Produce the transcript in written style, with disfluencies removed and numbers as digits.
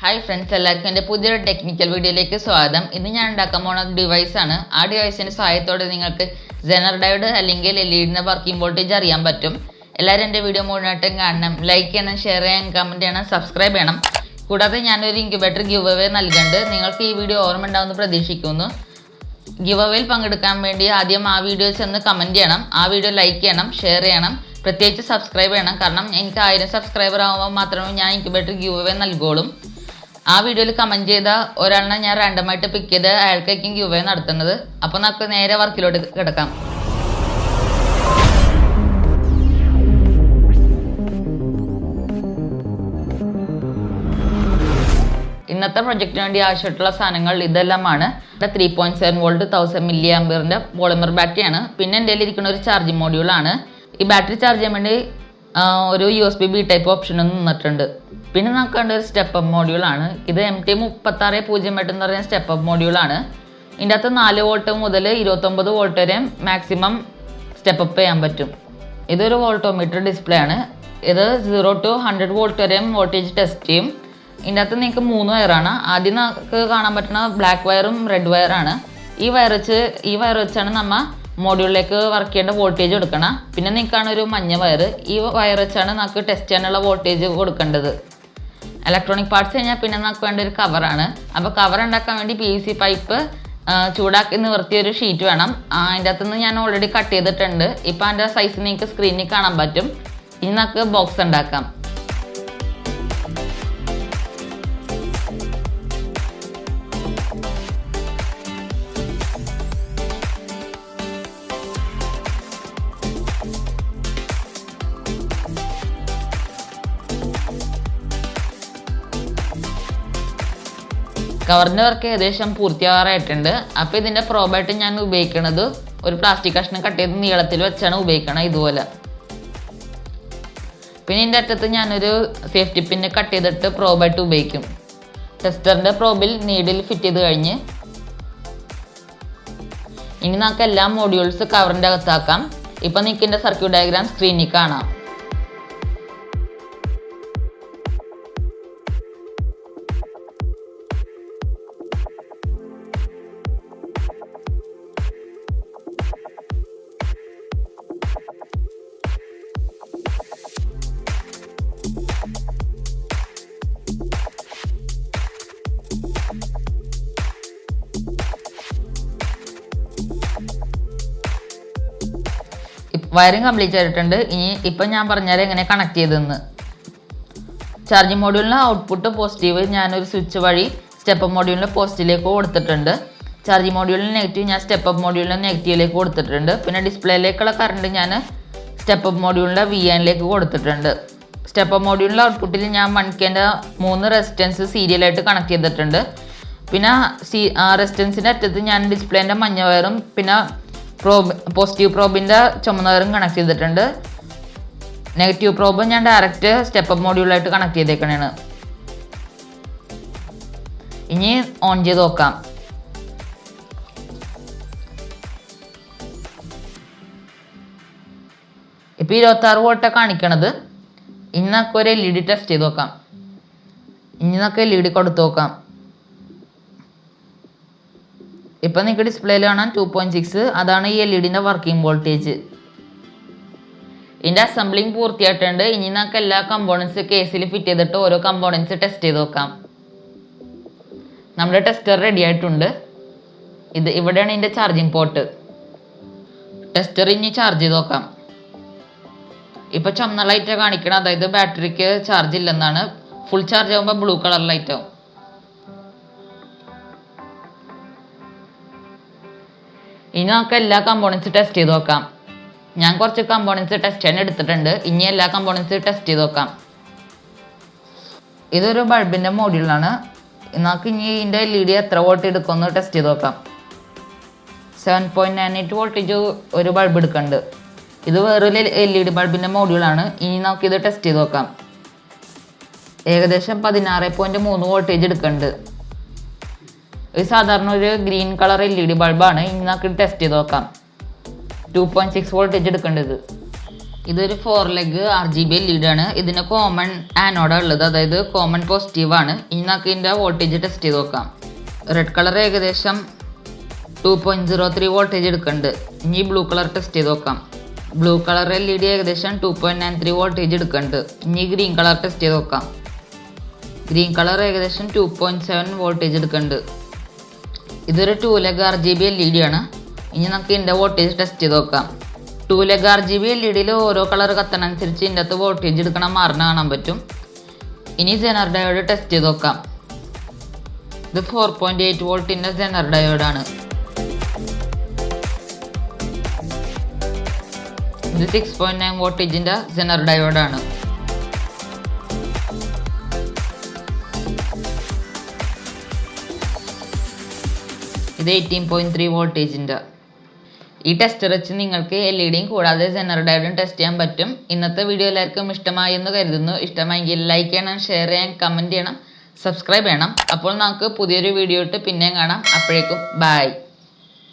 Hi friends, എല്ലാവർക്കും എൻ്റെ പുതിയൊരു ടെക്നിക്കൽ വീഡിയോയിലേക്ക് സ്വാഗതം. ഇന്ന് ഞാൻ ഉണ്ടാക്കാൻ പോകുന്ന ഡിവൈസാണ്. ആ ഡിവൈസിൻ്റെ സഹായത്തോടെ നിങ്ങൾക്ക് Zener Diode അല്ലെങ്കിൽ LED വർക്കിംഗ് വോൾട്ടേജ് അറിയാൻ പറ്റും. എല്ലാവരും എൻ്റെ വീഡിയോ മുഴുവനായിട്ടും കാണണം, ലൈക്ക് ചെയ്യണം, ഷെയർ ചെയ്യണം, കമൻറ്റ് ചെയ്യണം, സബ്സ്ക്രൈബ് ചെയ്യണം. കൂടാതെ ഞാനൊരു ഇൻക്യുബേറ്റർ ഗിവ് അവേ നൽകുന്നുണ്ട്. നിങ്ങൾക്ക് ഈ വീഡിയോ ഓർമ്മ ഉണ്ടാവുമെന്ന് പ്രതീക്ഷിക്കുന്നു. ഗിവ് അവേയിൽ പങ്കെടുക്കാൻ വേണ്ടി ആദ്യം ആ വീഡിയോ ചെന്ന് കമൻറ്റ് ചെയ്യണം, ആ വീഡിയോ ലൈക്ക് ചെയ്യണം, ഷെയർ ചെയ്യണം, പ്രത്യേകിച്ച് സബ്സ്ക്രൈബ് ചെയ്യണം. കാരണം എനിക്ക് 1000 സബ്സ്ക്രൈബർ ആകുമ്പോൾ മാത്രമേ ഞാൻ ഇൻക്യുബേറ്റർ ഗിവ് അവേ നൽകുള്ളൂ. ആ വീഡിയോയിൽ കമൻറ്റ് ചെയ്ത ഒരാളിനെ ഞാൻ റാൻഡമായിട്ട് പിക്ക് ചെയ്ത് അയാൾക്കായിരിക്കും ഗിവ് അവേ നടത്തുന്നത്. അപ്പോൾ നമുക്ക് നേരെ വർക്കിലോട്ട് കിടക്കാം. ഇന്നത്തെ പ്രൊജക്റ്റിന് വേണ്ടി ആവശ്യമായിട്ടുള്ള സാധനങ്ങൾ ഇതെല്ലാമാണ്. 3.7 വോൾട്ട് 1000 മില്ലി ആംപിയറിൻ്റെ പോളിമർ ബാറ്ററിയാണ്. പിന്നെ എൻ്റെ കയ്യിൽ ഇരിക്കുന്ന ഒരു ചാർജിങ് മോഡ്യൂളാണ്. ഈ ബാറ്ററി ചാർജ് ചെയ്യാൻ വേണ്ടി ഒരു USB B ടൈപ്പ് ഓപ്ഷനും നിന്നിട്ടുണ്ട്. പിന്നെ നമുക്ക് കണ്ട ഒരു സ്റ്റെപ്പ് അപ്പ് മോഡ്യൂളാണ്. ഇത് MT3608 എന്ന് പറയുന്ന സ്റ്റെപ്പ് അപ്പ് മോഡ്യൂളാണ്. ഇതിൻ്റെ അകത്ത് 4 വോൾട്ട് മുതൽ 29 വോൾട്ട് വരെ മാക്സിമം സ്റ്റെപ്പ് അപ്പ് ചെയ്യാൻ പറ്റും. ഇതൊരു വോൾട്ടോമീറ്റർ ഡിസ്പ്ലേ ആണ്. ഇത് 0 to 100 വോൾട്ട് വരെയും വോൾട്ടേജ് ടെസ്റ്റ് ചെയ്യും. ഇതിൻ്റെ അകത്ത് നിങ്ങൾക്ക് 3 വയറാണ്. ആദ്യം നമുക്ക് കാണാൻ പറ്റുന്ന ബ്ലാക്ക് വയറും റെഡ് വയറാണ്. ഈ വയർ വെച്ചാണ് നമ്മൾ മോഡ്യൂളിലേക്ക് വർക്ക് ചെയ്യേണ്ട വോൾട്ടേജ് കൊടുക്കണം. പിന്നെ നിൽക്കാണ് ഒരു മഞ്ഞ വയർ. ഈ വയർ വെച്ചാണ് നമുക്ക് ടെസ്റ്റ് ചെയ്യാനുള്ള വോൾട്ടേജ് കൊടുക്കേണ്ടത്. ഇലക്ട്രോണിക് പാർട്സ് കഴിഞ്ഞാൽ പിന്നെ നമുക്ക് വേണ്ട ഒരു കവറാണ്. അപ്പോൾ കവർ ഉണ്ടാക്കാൻ വേണ്ടി PVC പൈപ്പ് ചൂടാക്കി നിവർത്തിയൊരു ഷീറ്റ് വേണം. അതിൻ്റെ അകത്തുനിന്ന് ഞാൻ ഓൾറെഡി കട്ട് ചെയ്തിട്ടുണ്ട്. ഇപ്പം അതിൻ്റെ സൈസ് നിങ്ങൾക്ക് സ്ക്രീനിൽ കാണാൻ പറ്റും. ഇനി നമുക്ക് ബോക്സ് ഉണ്ടാക്കാം. കവറിൻ്റെ വർക്ക് ഏകദേശം പൂർത്തിയാകാറായിട്ടുണ്ട്. അപ്പോൾ ഇതിൻ്റെ പ്രോബായിട്ട് ഞാൻ ഉപയോഗിക്കുന്നത് ഒരു പ്ലാസ്റ്റിക് കഷ്ണം കട്ട് ചെയ്ത് നീളത്തിൽ വെച്ചാണ് ഉപയോഗിക്കണം, ഇതുപോലെ. പിന്നെ ഇതിൻ്റെ അറ്റത്ത് ഞാനൊരു സേഫ്റ്റി പിന്ന് കട്ട് ചെയ്തിട്ട് പ്രോബായിട്ട് ഉപയോഗിക്കും. ടെസ്റ്ററിൻ്റെ പ്രോബിൽ നീഡിൽ ഫിറ്റ് ചെയ്ത് കഴിഞ്ഞ് ഇനി നമുക്ക് എല്ലാ മോഡ്യൂൾസ് കവറിൻ്റെ അകത്താക്കാം. ഇപ്പം നിൽക്കുന്ന സർക്യൂട്ട് ഡയഗ്രാം സ്ക്രീനിൽ കാണാം. വയറിങ് കംപ്ലീറ്റ് ചെയ്തിട്ടുണ്ട്. ഇപ്പം ഞാൻ പറഞ്ഞാൽ എങ്ങനെ കണക്ട് ചെയ്തെന്ന്. ചാർജിങ് മോഡ്യൂളിന് ഔട്ട്പുട്ട് പോസിറ്റീവ് ഞാനൊരു സ്വിച്ച് വഴി സ്റ്റെപ്പ് അപ്പ് മോഡ്യൂളിൻ്റെ പോസിറ്റീവിലേക്ക് കൊടുത്തിട്ടുണ്ട്. ചാർജിങ് മോഡ്യൂളിന് നെഗറ്റീവ് ഞാൻ സ്റ്റെപ്പ് അപ്പ് മോഡ്യൂളിന് നെഗറ്റീവിലേക്ക് കൊടുത്തിട്ടുണ്ട്. പിന്നെ ഡിസ്പ്ലേയിലേക്കുള്ള കറണ്ട് ഞാൻ സ്റ്റെപ്പ് അപ്പ് മോഡ്യൂളിൻ്റെ VNലേക്ക് കൊടുത്തിട്ടുണ്ട്. സ്റ്റെപ്പ് അപ്പ് മോഡ്യൂളിൻ്റെ ഔട്ട്പുട്ടിൽ ഞാൻ 1Kൻ്റെ 3 റെസിസ്റ്റൻസ് സീരിയലായിട്ട് കണക്ട് ചെയ്തിട്ടുണ്ട്. പിന്നെ റെസിസ്റ്റൻസിൻ്റെ അറ്റത്ത് ഞാൻ ഡിസ്പ്ലേൻ്റെ മഞ്ഞ വയറും പിന്നെ പോസിറ്റീവ് പ്രോബിൻ്റെ ചുമന്ന വയറും കണക്ട് ചെയ്തിട്ടുണ്ട്. നെഗറ്റീവ് പ്രോബ് ഞാൻ ഡയറക്റ്റ് സ്റ്റെപ്പ് അപ്പ് മോഡ്യൂളായിട്ട് കണക്ട് ചെയ്തേക്കണേണ്. ഇനി ഓൺ ചെയ്ത് നോക്കാം. ഇപ്പം 26 വോൾട്ടാണ് കാണിക്കണത്. ഇനി നമുക്ക് ഒരു LED ടെസ്റ്റ് ചെയ്ത് നോക്കാം. ഇനി നമുക്ക് LED കൊടുത്ത് നോക്കാം. ഇപ്പം നിങ്ങൾക്ക് ഡിസ്പ്ലേയിൽ കാണാൻ 2.6, അതാണ് ഈ LEDൻ്റെ വർക്കിംഗ് വോൾട്ടേജ്. ഇതിൻ്റെ അസംബ്ലിങ് പൂർത്തിയായിട്ടുണ്ട്. ഇനി നമുക്ക് എല്ലാ കമ്പോണൻസ് കേസിൽ ഫിറ്റ് ചെയ്തിട്ട് ഓരോ കമ്പോണൻസ് ടെസ്റ്റ് ചെയ്ത് നോക്കാം. നമ്മുടെ ടെസ്റ്റർ റെഡി ആയിട്ടുണ്ട്. ഇവിടെയാണ് ഇതിൻ്റെ ചാർജിങ് പോർട്ട്. ടെസ്റ്റർ ഇനി ചാർജ് ചെയ്ത് നോക്കാം. ഇപ്പം ചുമന്ന ലൈറ്റ് കാണിക്കണം, അതായത് ബാറ്ററിക്ക് ചാർജ് ഇല്ലെന്നാണ്. ഫുൾ ചാർജ് ആകുമ്പോൾ ബ്ലൂ കളർ ലൈറ്റ് ആവും. ഇനി നമുക്ക് എല്ലാ കമ്പോണൻസ് ടെസ്റ്റ് ചെയ്ത് നോക്കാം. ഞാൻ കുറച്ച് കമ്പോണൻസ് ടെസ്റ്റ് ചെയ്യാൻ എടുത്തിട്ടുണ്ട്. ഇനി എല്ലാ കമ്പോണൻസ് ടെസ്റ്റ് ചെയ്ത് നോക്കാം. ഇതൊരു ബൾബിൻ്റെ മോഡ്യൂളാണ്. നമുക്ക് ഇനി ഇതിൻ്റെ LED എത്ര വോൾട്ട് എടുക്കുമെന്ന് ടെസ്റ്റ് ചെയ്ത് നോക്കാം. 7.98 വോൾട്ടേജ് ഒരു ബൾബ് എടുക്കുന്നുണ്ട്. ഇത് വേറൊരു LED ബൾബിൻ്റെ മോഡ്യൂളാണ്. ഇനി നമുക്കിത് ടെസ്റ്റ് ചെയ്ത് നോക്കാം. ഏകദേശം 16.3 വോൾട്ടേജ് എടുക്കുന്നുണ്ട്. ഇത് സാധാരണ ഒരു ഗ്രീൻ കളർ LED ബൾബാണ്. ഇനി നമുക്ക് ടെസ്റ്റ് ചെയ്ത് നോക്കാം. 2.6 വോൾട്ടേജ് എടുക്കേണ്ടത്. ഇതൊരു 4 ലെഗ് RGB LED ആണ്. ഇതിന് കോമൺ ആനോഡാണ് ഉള്ളത്, അതായത് കോമൺ പോസിറ്റീവ് ആണ്. ഇനി നമുക്ക് ഇതിൻ്റെ വോൾട്ടേജ് ടെസ്റ്റ് ചെയ്ത് നോക്കാം. റെഡ് കളർ ഏകദേശം 2.03 വോൾട്ടേജ് എടുക്കുന്നുണ്ട്. ഇനി ബ്ലൂ കളർ ടെസ്റ്റ് ചെയ്ത് നോക്കാം. ബ്ലൂ കളർ LED ഏകദേശം 2.93 വോൾട്ടേജ് എടുക്കുന്നുണ്ട്. ഇനി ഗ്രീൻ കളർ ടെസ്റ്റ് ചെയ്ത് നോക്കാം. ഗ്രീൻ കളർ ഏകദേശം 2.7 വോൾട്ടേജ് എടുക്കുന്നുണ്ട്. ഇതൊരു 2 ലെഗ് RGB LED ആണ്. ഇനി നമുക്ക് ഇതിൻ്റെ വോൾട്ടേജ് ടെസ്റ്റ് ചെയ്ത് നോക്കാം. 2 ലെഗ് RGB LEDയിൽ ഓരോ കളർ കത്തനനുസരിച്ച് ഇതിൻ്റെ അകത്ത് വോൾട്ടേജ് എടുക്കണം മാറുന്ന കാണാൻ പറ്റും. ഇനി Zener Diode ടെസ്റ്റ് ചെയ്ത് നോക്കാം. ഇത് 4.8 വോൾട്ടിൻ്റെ Zener Diode ആണ്. ഇത് 6.9 വോൾട്ടേജിൻ്റെ Zener Diode ആണ്. ഇത് 18.3 വോൾട്ടേജിൻ്റെ. ഈ ടെസ്റ്റർ വെച്ച് നിങ്ങൾക്ക് LED കൂടാതെ Zener Diode ടെസ്റ്റ് ചെയ്യാൻ പറ്റും. ഇന്നത്തെ വീഡിയോ എല്ലാവർക്കും ഇഷ്ടമായി എന്ന് കരുതുന്നു. ഇഷ്ടമായെങ്കിൽ ലൈക്ക് ചെയ്യണം, ഷെയർ ചെയ്യാൻ, കമൻറ്റ് ചെയ്യണം, സബ്സ്ക്രൈബ് ചെയ്യണം. അപ്പോൾ നമുക്ക് പുതിയൊരു വീഡിയോ ഇട്ട് പിന്നെയും കാണാം. അപ്പോഴേക്കും ബൈ.